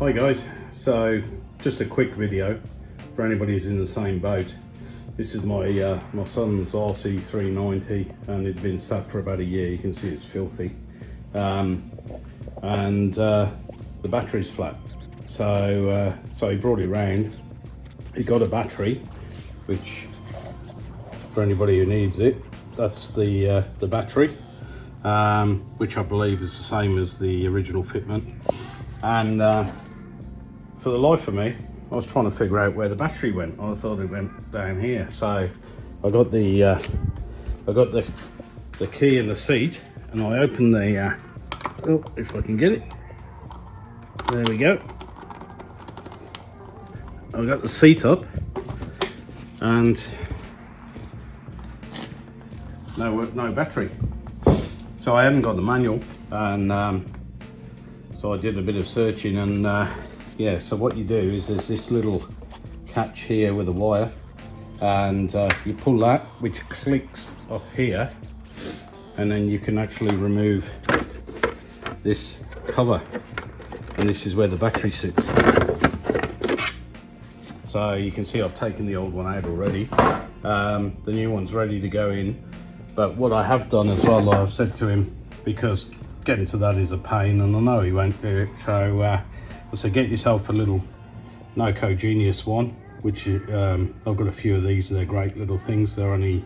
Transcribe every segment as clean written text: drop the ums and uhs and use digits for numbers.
Hi guys, so just a quick video for anybody who's in the same boat. This is my my son's RC390 and it'd been sat for about a year. You can see it's filthy, and the battery's flat. So he brought it round. He got a battery, which for anybody who needs it, that's the battery, which I believe is the same as the original fitment. And for the life of me, I was trying to figure out where the battery went. I thought it went down here. So I got the key in the seat, and I opened the oh, if I can get it. There we go. I got the seat up, and no battery. So I hadn't got the manual, and so I did a bit of searching, and yeah, so what you do is there's this little catch here with a wire, and you pull that, which clicks up here, and then you can actually remove this cover, and this is where the battery sits. So you can see I've taken the old one out already. The new one's ready to go in. But what I have done as well, I've said to him, because getting to that is a pain, and I know he won't do it, so I said get yourself a little NOCO Genius one, which I've got a few of these. They're great little things. They're only,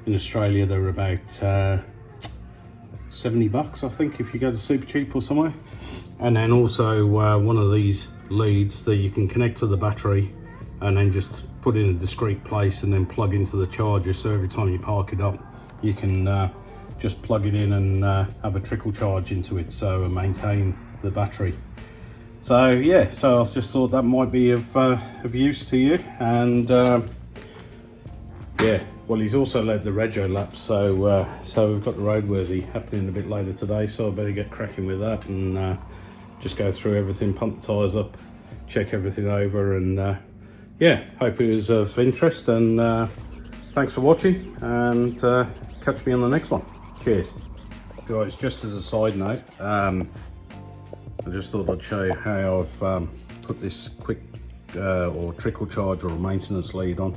in Australia, they're about 70 bucks, I think, if you go to Super Cheap or somewhere. And then also one of these leads that you can connect to the battery and then just put in a discrete place and then plug into the charger, so every time you park it up, you can just plug it in and have a trickle charge into it, so maintain the battery. So yeah, so I just thought that might be of use to you. And yeah, well, he's also led the rego lap, so we've got the roadworthy happening a bit later today, so I better get cracking with that and just go through everything, pump the tyres up, check everything over, and yeah, hope it was of interest, and thanks for watching, and catch me on the next one. Cheers. Guys, just as a side note, I just thought I'd show you how I've put this quick or trickle charge or a maintenance lead on,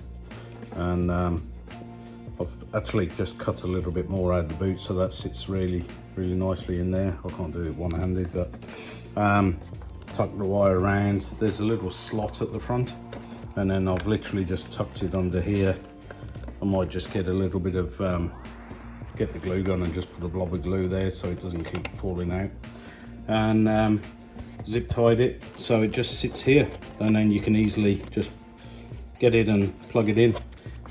and I've actually just cut a little bit more out of the boot, so that sits really nicely in there. I can't do it one-handed, but tuck the wire around. There's a little slot at the front, and then I've literally just tucked it under here. I might just get a little bit of get the glue gun and just put a blob of glue there so it doesn't keep falling out, and zip tied it so it just sits here, and then you can easily just get it and plug it in.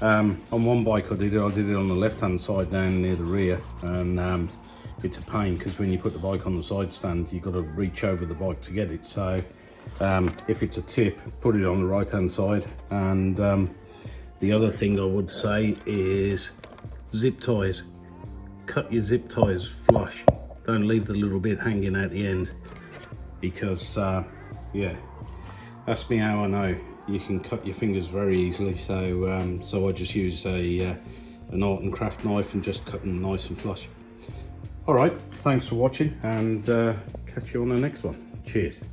On one bike I did it on the left hand side down near the rear, and it's a pain because when you put the bike on the side stand, you've got to reach over the bike to get it. So if it's a tip, put it on the right hand side. And the other thing I would say is zip ties. Cut your zip ties flush. Don't leave the little bit hanging out the end, because yeah, ask me how I know. You can cut your fingers very easily, so so I just use an art and craft knife and just cut them nice and flush. All right, thanks for watching, and catch you on the next one. Cheers.